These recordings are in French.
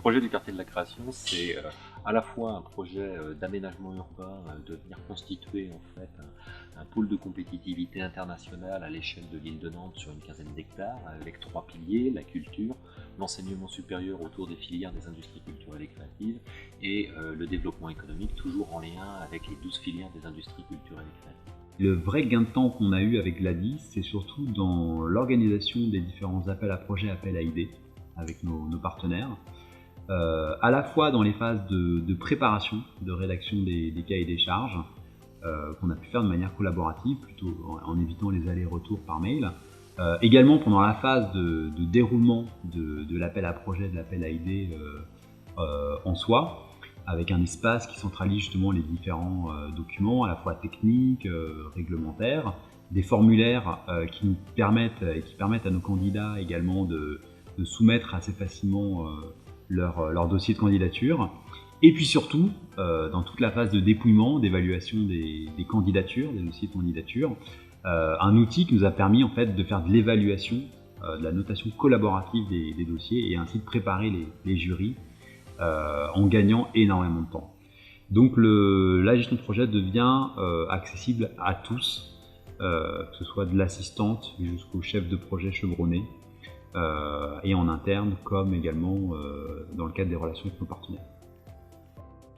projet du quartier de la création, c'est à la fois un projet d'aménagement urbain, de venir constituer en fait un pôle de compétitivité internationale à l'échelle de l'île de Nantes sur une quinzaine d'hectares, avec 3 piliers, la culture, l'enseignement supérieur autour des filières des industries culturelles et créatives, et le développement économique, toujours en lien avec les 12 filières des industries culturelles et créatives. Le vrai gain de temps qu'on a eu avec Gladys, c'est surtout dans l'organisation des différents appels à projets, appels à idées avec nos partenaires, à la fois dans les phases de préparation, de rédaction des cahiers des charges, qu'on a pu faire de manière collaborative, plutôt en évitant les allers-retours par mail. Également pendant la phase de déroulement de l'appel à projet, de l'appel à idées en soi, avec un espace qui centralise justement les différents documents, à la fois techniques, réglementaires, des formulaires qui nous permettent et qui permettent à nos candidats également de soumettre assez facilement leur dossier de candidature. Et puis surtout, dans toute la phase de dépouillement, d'évaluation des candidatures, des dossiers de candidature, un outil qui nous a permis en fait de faire de l'évaluation, de la notation collaborative des dossiers et ainsi de préparer les jurys en gagnant énormément de temps. Donc la gestion de projet devient accessible à tous, que ce soit de l'assistante jusqu'au chef de projet chevronné, et en interne comme également dans le cadre des relations avec nos partenaires.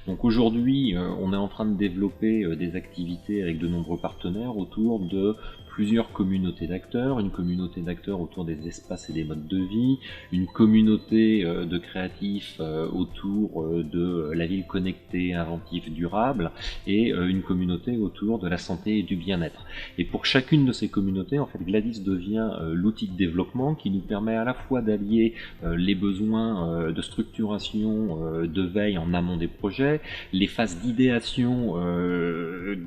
Donc aujourd'hui, on est en train de développer des activités avec de nombreux partenaires autour de plusieurs communautés d'acteurs, une communauté d'acteurs autour des espaces et des modes de vie, une communauté de créatifs autour de la ville connectée, inventive, durable, et une communauté autour de la santé et du bien-être. Et pour chacune de ces communautés, en fait, Gladys devient l'outil de développement qui nous permet à la fois d'allier les besoins de structuration, de veille en amont des projets, les phases d'idéation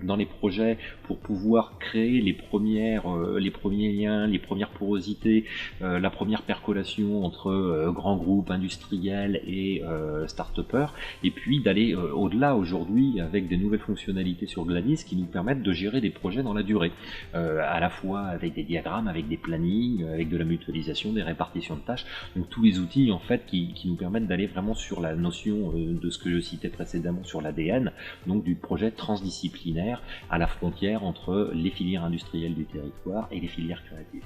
dans les projets pour pouvoir créer les premiers liens, les premières porosités, la première percolation entre grands groupes industriels et start-upers, et puis d'aller au-delà aujourd'hui avec des nouvelles fonctionnalités sur Gladys qui nous permettent de gérer des projets dans la durée, à la fois avec des diagrammes, avec des plannings, avec de la mutualisation, des répartitions de tâches, donc tous les outils en fait qui nous permettent d'aller vraiment sur la notion de ce que je citais précédemment sur l'ADN, donc du projet transdisciplinaire à la frontière entre les filières industrielles du territoire et les filières créatives.